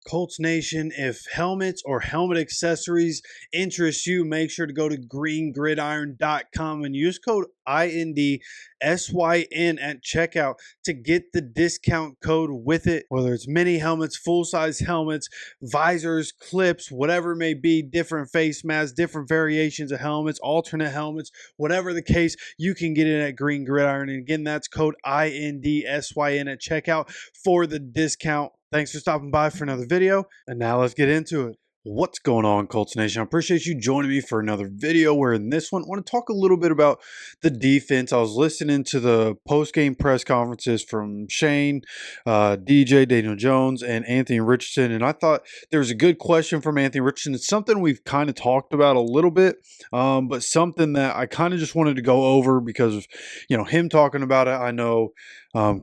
Colts Nation, if helmets or helmet accessories interest you, make sure to go to greengridiron.com and use code INDSYN at checkout to get the discount code with it. Whether it's mini helmets, full-size helmets, visors, clips, whatever it may be, different face masks, different variations of helmets, alternate helmets, whatever the case, you can get it at Green Gridiron. And again, that's code INDSYN at checkout for the discount. Thanks for stopping by for another video, and now let's get into it. What's going on, Colts Nation? I appreciate you joining me for another video where in this one, I want to talk a little bit about the defense. I was listening to the post-game press conferences from Shane, DJ, Daniel Jones, and Anthony Richardson, and I thought there was a good question from Anthony Richardson. It's something we've kind of talked about a little bit, but something that I kind of just wanted to go over because of, him talking about it. I know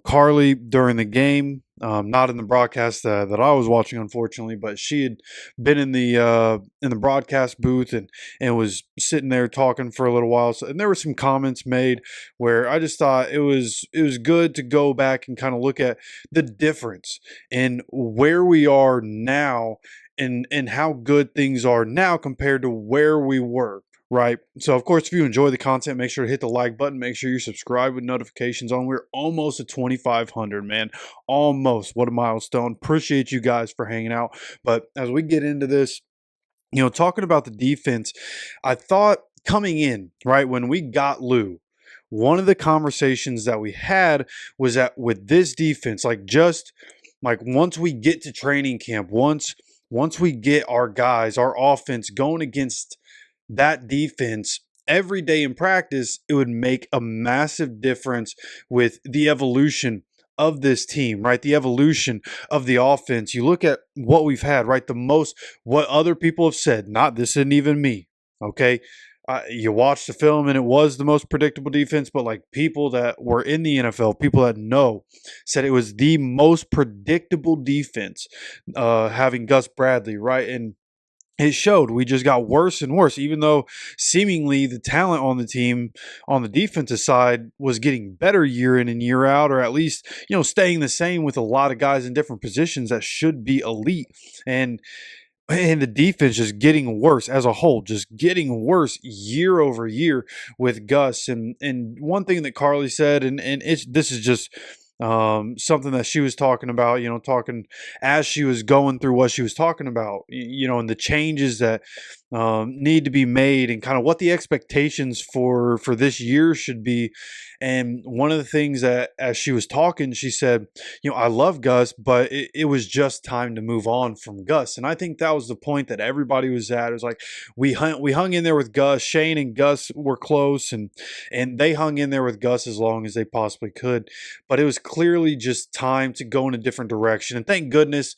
Carly during the game, not in the broadcast that I was watching, unfortunately, but she had been in the broadcast booth and was sitting there talking for a little while. So, and there were some comments made where I just thought it was good to go back and kind of look at the difference in where we are now and how good things are now compared to where we were. Right. So, of course, if you enjoy the content, make sure to hit the like button. Make sure you subscribe with notifications on. We're almost at 2,500, man. Almost. What a milestone. Appreciate you guys for hanging out. But as we get into this, talking about the defense, I thought coming in, right, when we got Lou, one of the conversations that we had was that with this defense, once we get to training camp, once we get our guys, our offense going against that defense every day in practice, it would make a massive difference with the evolution of this team, right? The evolution of the offense. You look at what we've had, right? What other people have said, not this isn't even me, okay? You watch the film and it was the most predictable defense, but like people that were in the NFL, people that know, said it was the most predictable defense, having Gus Bradley, right? And it showed. We just got worse and worse, even though seemingly the talent on the team on the defensive side was getting better year in and year out, or at least, staying the same with a lot of guys in different positions that should be elite. And the defense just getting worse as a whole, just getting worse year over year with Gus. And one thing that Carly said, and this is just something that she was talking about, talking as she was going through what she was talking about, and the changes that need to be made and kind of what the expectations for this year should be. And one of the things that as she was talking, she said, I love Gus, but it was just time to move on from Gus. And I think that was the point that everybody was at. It was like we hung in there with Gus. Shane and Gus were close, and they hung in there with Gus as long as they possibly could. But it was clearly just time to go in a different direction. And thank goodness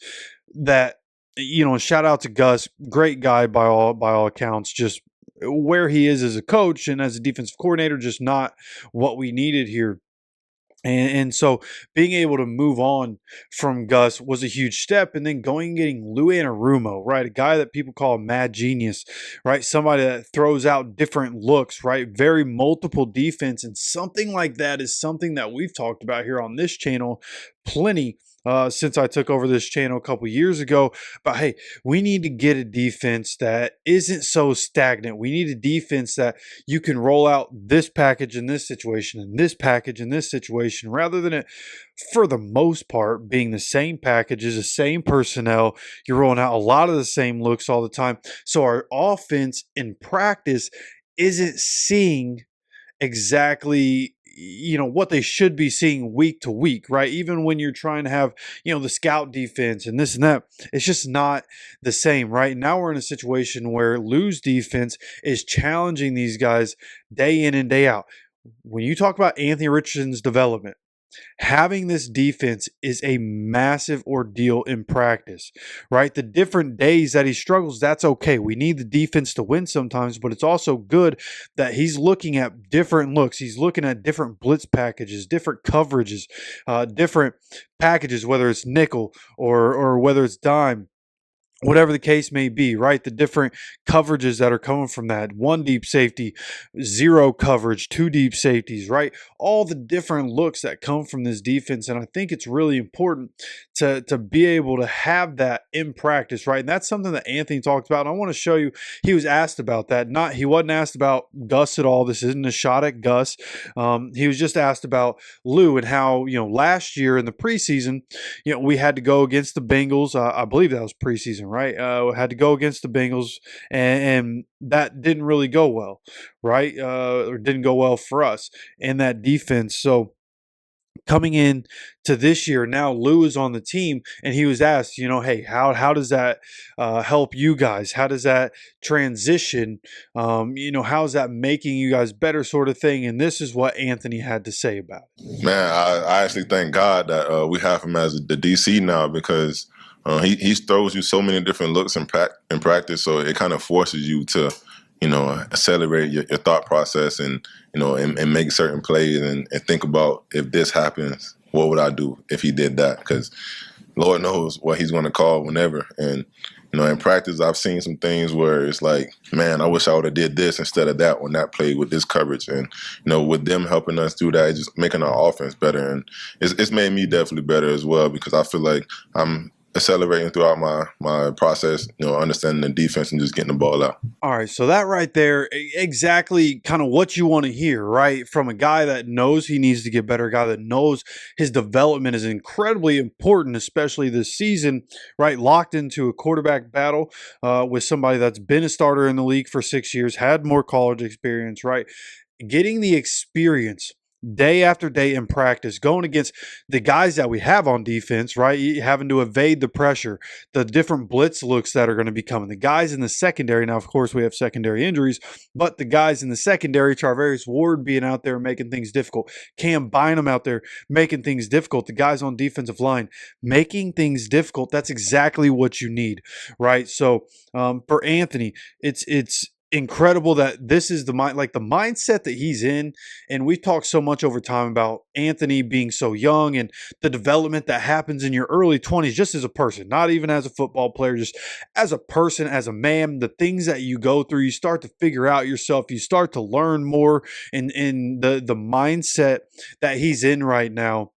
that, and shout out to Gus, great guy by all accounts, just where he is as a coach and as a defensive coordinator, just not what we needed here. And so being able to move on from Gus was a huge step. And then going and getting Lou Anarumo, right? A guy that people call a mad genius, right? Somebody that throws out different looks, right? Very multiple defense. And something like that is something that we've talked about here on this channel plenty since I took over this channel a couple years ago. But hey, we need to get a defense that isn't so stagnant. We need a defense that you can roll out this package in this situation and this package in this situation, rather than it, for the most part, being the same packages, the same personnel. You're rolling out a lot of the same looks all the time. So our offense in practice isn't seeing exactly what they should be seeing week to week, right? Even when you're trying to have, the scout defense and this and that, it's just not the same, right? Now we're in a situation where Lou's defense is challenging these guys day in and day out. When you talk about Anthony Richardson's development, having this defense is a massive ordeal in practice, right? The different days that he struggles, that's okay. We need the defense to win sometimes, but it's also good that he's looking at different looks. He's looking at different blitz packages, different coverages, different packages, whether it's nickel or whether it's dime, whatever the case may be, right? The different coverages that are coming from that one deep safety, zero coverage, two deep safeties, right? All the different looks that come from this defense. And I think it's really important to be able to have that in practice, right? And that's something that Anthony talked about. And I want to show you, he was asked about that. He wasn't asked about Gus at all. This isn't a shot at Gus. He was just asked about Lou and how, last year in the preseason, we had to go against the Bengals. I believe that was preseason, right? Had to go against the Bengals, and that didn't really go well, right? Or didn't go well for us in that defense. So coming in to this year, now Lou is on the team, and he was asked, hey, how does that help you guys? How does that transition? How is that making you guys better, sort of thing? And this is what Anthony had to say about it. Man, I actually thank God that we have him as the DC now, because he throws you so many different looks in practice, so it kind of forces you to accelerate your thought process and make certain plays and think about, if this happens, what would I do if he did that? Because Lord knows what he's going to call whenever. And in practice, I've seen some things where it's like, man, I wish I would have did this instead of that on that play with this coverage. And with them helping us do that, it's just making our offense better. And it's made me definitely better as well, because I feel like I'm accelerating throughout my process, understanding the defense and just getting the ball out. All right, so that right there, exactly kind of what you want to hear, right? From a guy that knows he needs to get better, a guy that knows his development is incredibly important, especially this season, right? Locked into a quarterback battle with somebody that's been a starter in the league for 6 years, had more college experience, right? Getting the experience day after day in practice, going against the guys that we have on defense, right? Having to evade the pressure, the different blitz looks that are going to be coming, the guys in the secondary. Now, of course, we have secondary injuries, but the guys in the secondary, Charvarius Ward being out there making things difficult, Cam Bynum out there making things difficult, the guys on defensive line making things difficult. That's exactly what you need, right? So for Anthony, it's incredible that this is the mindset that he's in. And we've talked so much over time about Anthony being so young and the development that happens in your early 20s, just as a person, not even as a football player, just as a person, as a man, the things that you go through, you start to figure out yourself, you start to learn more. And the mindset that he's in right now,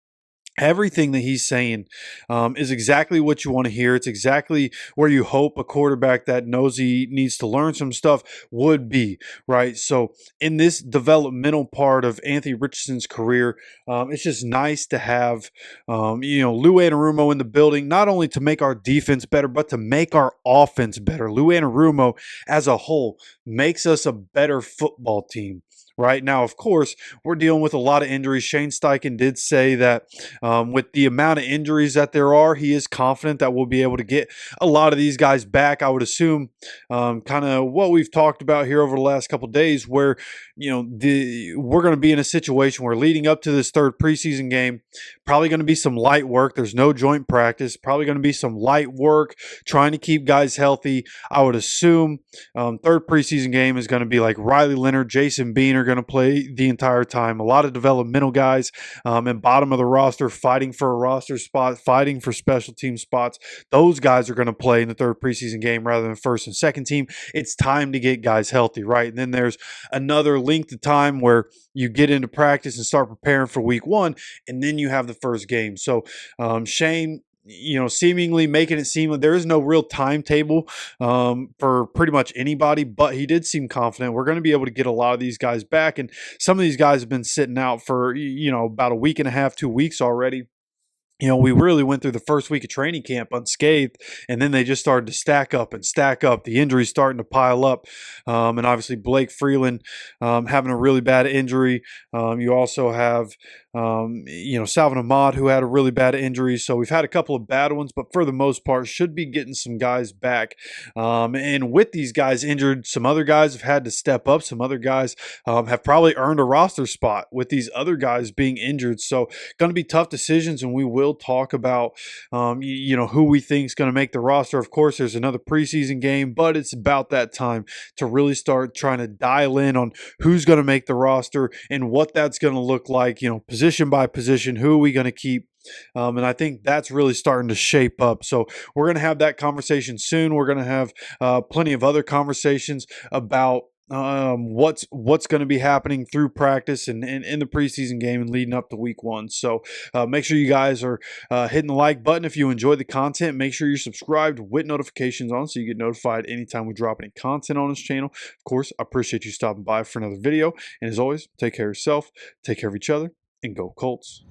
everything that he's saying is exactly what you want to hear. It's exactly where you hope a quarterback that knows he needs to learn some stuff would be, right? So in this developmental part of Anthony Richardson's career, it's just nice to have, Lou Anarumo in the building, not only to make our defense better, but to make our offense better. Lou Anarumo as a whole makes us a better football team. Right now, of course, we're dealing with a lot of injuries. Shane Steichen did say that with the amount of injuries that there are, he is confident that we'll be able to get a lot of these guys back. I would assume kind of what we've talked about here over the last couple of days, where we're going to be in a situation where leading up to this third preseason game, probably going to be some light work. There's no joint practice. Probably going to be some light work, trying to keep guys healthy. I would assume third preseason game is going to be like Riley Leonard, Jason Bean are going to play the entire time. A lot of developmental guys and bottom of the roster fighting for a roster spot, fighting for special team spots. Those guys are going to play in the third preseason game rather than first and second team. It's time to get guys healthy, right? And then there's another length of time where you get into practice and start preparing for week one, and then you have the first game. So Shane, seemingly making it seem like there is no real timetable for pretty much anybody, but he did seem confident we're going to be able to get a lot of these guys back. And some of these guys have been sitting out for, about a week and a half, 2 weeks already. We really went through the first week of training camp unscathed, and then they just started to stack up. The injuries starting to pile up. And obviously Blake Freeland having a really bad injury. You also have, Salvin Ahmad, who had a really bad injury. So we've had a couple of bad ones, but for the most part, should be getting some guys back. And with these guys injured, some other guys have had to step up. Some other guys have probably earned a roster spot with these other guys being injured. So going to be tough decisions, and we will talk about, who we think is going to make the roster. Of course, there's another preseason game, but it's about that time to really start trying to dial in on who's going to make the roster and what that's going to look like, position by position. Who are we going to keep? And I think that's really starting to shape up. So we're going to have that conversation soon. We're going to have plenty of other conversations about what's going to be happening through practice and in the preseason game and leading up to week 1. So make sure you guys are hitting the like button if you enjoy the content. Make sure you're subscribed with notifications on so you get notified anytime we drop any content on this channel. Of course, I appreciate you stopping by for another video. And as always, take care of yourself, take care of each other, and go Colts.